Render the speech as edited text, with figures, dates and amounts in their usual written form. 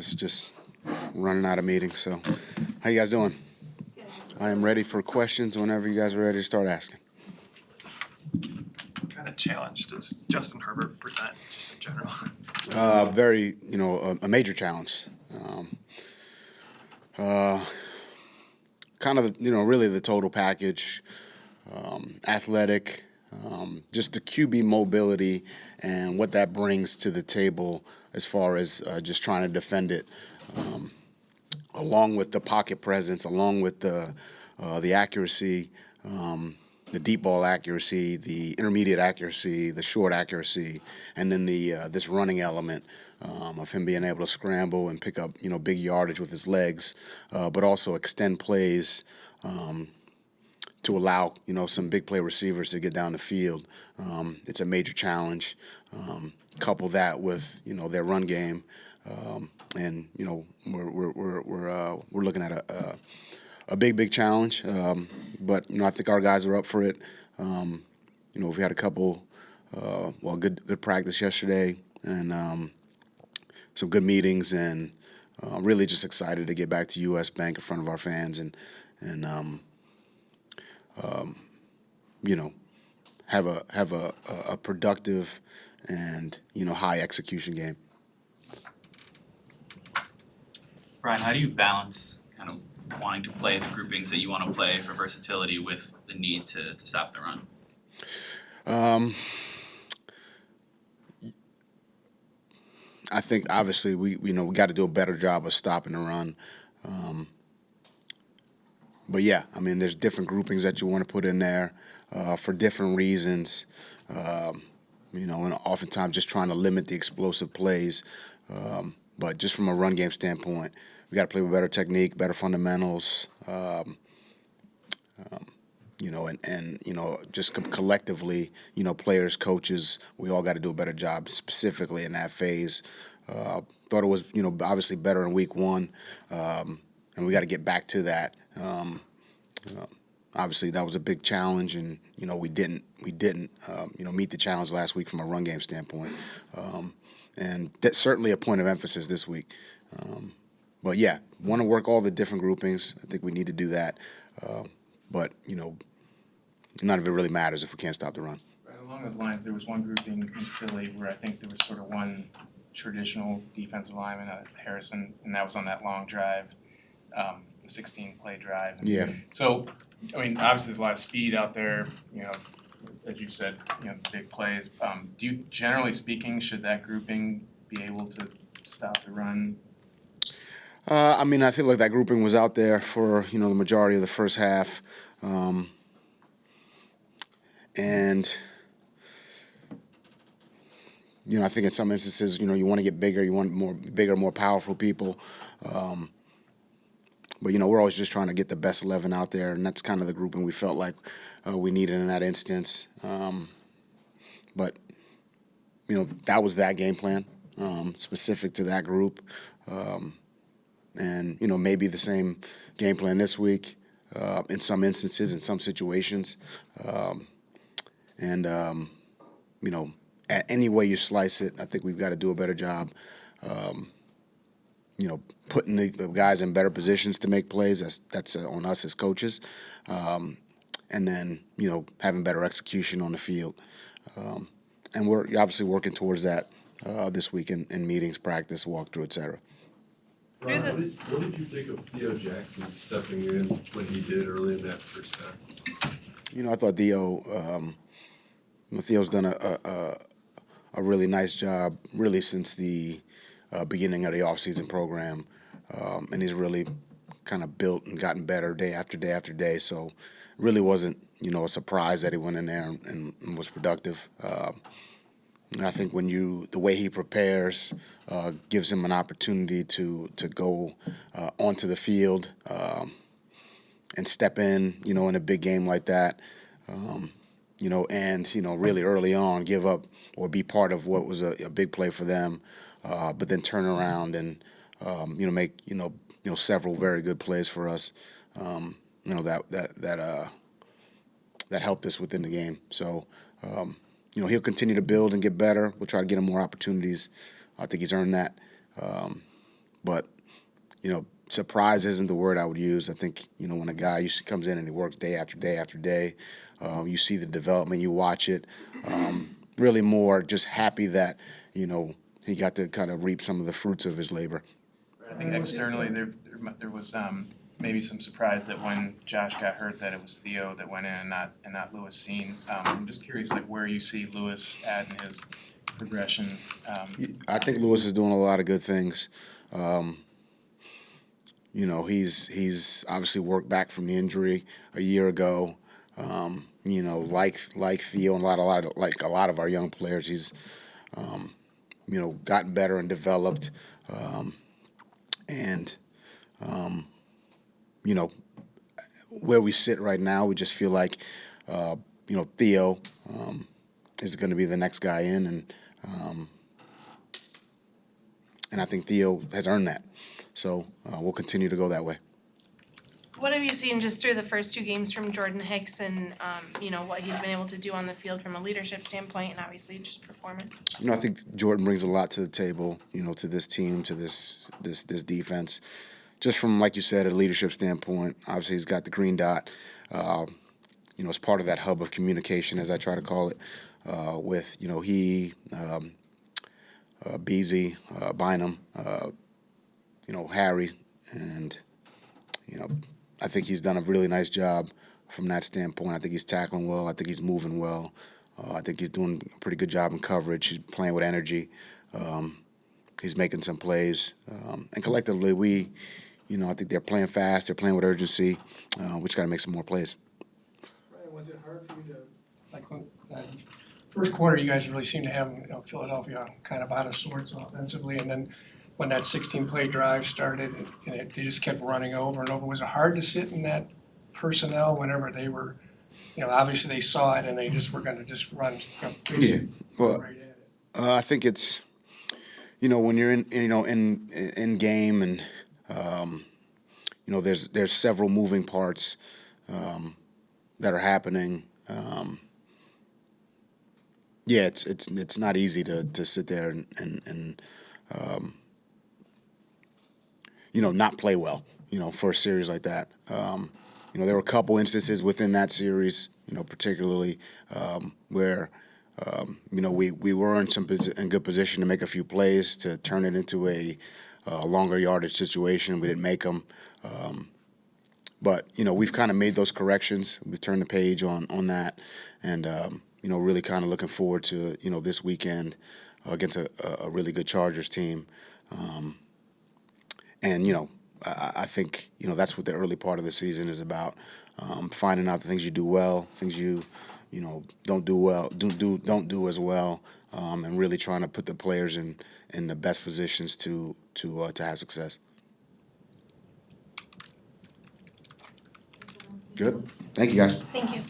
was just running out of meetings. So, how you guys doing? I am ready for questions whenever you guys are ready to start asking. What kind of challenge does Justin Herbert present, just in general? Very, a major challenge. Kind of, really the total package. Athletic, just the QB mobility and what that brings to the table as far as just trying to defend it, along with the pocket presence, along with the accuracy, the deep ball accuracy, the intermediate accuracy, the short accuracy, and then the this running element of him being able to scramble and pick up big yardage with his legs, but also extend plays. To allow some big play receivers to get down the field, it's a major challenge. Couple that with their run game, and we're looking at a big challenge. But I think our guys are up for it. We had a couple good practice yesterday and some good meetings, and really just excited to get back to U.S. Bank in front of our fans and have a productive and high execution game. Brian, how do you balance kind of wanting to play the groupings that you want to play for versatility with the need to stop the run? I think obviously we got to do a better job of stopping the run. But yeah, I mean, there's different groupings that you want to put in there for different reasons. And oftentimes just trying to limit the explosive plays. But just from a run game standpoint, we got to play with better technique, better fundamentals. Just collectively, players, coaches, we all got to do a better job specifically in that phase. Thought it was, obviously better in week one, and we got to get back to that. Obviously, that was a big challenge, and we didn't meet the challenge last week from a run game standpoint, and that's certainly a point of emphasis this week. But yeah, want to work all the different groupings. I think we need to do that, but none of it really matters if we can't stop the run. Right, along those lines, there was one grouping in Philly where I think there was sort of one traditional defensive lineman, Harrison, and that was on that long drive. The 16-play drive. Yeah. So, I mean, obviously there's a lot of speed out there, as you said, big plays. Do you, generally speaking, should that grouping be able to stop the run? I mean, I feel like that grouping was out there for, the majority of the first half. And I think in some instances, you want to get bigger, you want bigger, more powerful people. But, we're always just trying to get the best 11 out there, and that's kind of the grouping we felt like we needed in that instance. But, that was that game plan, specific to that group. And, maybe the same game plan this week in some instances, in some situations. At any way you slice it, I think we've got to do a better job putting the guys in better positions to make plays. That's on us as coaches. And then, having better execution on the field. And we're obviously working towards that this week in meetings, practice, walkthrough, et cetera. What did you think of Theo Jackson stepping in when he did early in that first half? I thought Theo's done a really nice job, really since the beginning of the offseason program, and he's really kind of built and gotten better day after day after day. So, it really wasn't a surprise that he went in there and was productive. And I think the way he prepares gives him an opportunity to go onto the field and step in, in a big game like that. And really early on give up or be part of what was a big play for them, but then turn around and make several very good plays for us. That helped us within the game. So he'll continue to build and get better. We'll try to get him more opportunities. I think he's earned that. but surprise isn't the word I would use. I think when a guy usually comes in and he works day after day after day, you see the development, you watch it. Really more just happy that he got to kind of reap some of the fruits of his labor. I think externally there was maybe some surprise that when Josh got hurt that it was Theo that went in and not Lewis Seen. I'm just curious like where you see Lewis at in his progression. I think Lewis is doing a lot of good things. He's obviously worked back from the injury a year ago. Like Theo and a lot of our young players, he's gotten better and developed. And where we sit right now, we just feel like Theo is going to be the next guy in, and I think Theo has earned that. So we'll continue to go that way. What have you seen just through the first 2 games from Jordan Hicks and, what he's been able to do on the field from a leadership standpoint and obviously just performance? I think Jordan brings a lot to the table, to this team, to this defense. Just from, like you said, a leadership standpoint, obviously he's got the green dot, as part of that hub of communication, as I try to call it, with, he, Beasley, Bynum, Harry, and, I think he's done a really nice job from that standpoint. I think he's tackling well. I think he's moving well. I think he's doing a pretty good job in coverage. He's playing with energy. He's making some plays. And collectively, I think they're playing fast. They're playing with urgency. We just got to make some more plays. Ryan, was it hard for you to, like, when, first quarter, you guys really seemed to have Philadelphia kind of out of sorts offensively, and then when that 16-play drive started, and they just kept running over and over. Was it hard to sit in that personnel whenever they were, obviously they saw it and they just were going to just run Yeah. Well, right at it? I think it's, when you're in game and, there's several moving parts that are happening. It's not easy to sit there and not play well, for a series like that. There were a couple instances within that series, particularly where, we were in good position to make a few plays to turn it into a longer yardage situation. We didn't make them. But we've kind of made those corrections. We've turned the page on that, and really kind of looking forward to this weekend against a really good Chargers team. And I think that's what the early part of the season is about, finding out the things you do well, things you don't do well, don't do as well, and really trying to put the players in the best positions to have success. Good. Thank you, guys. Thank you.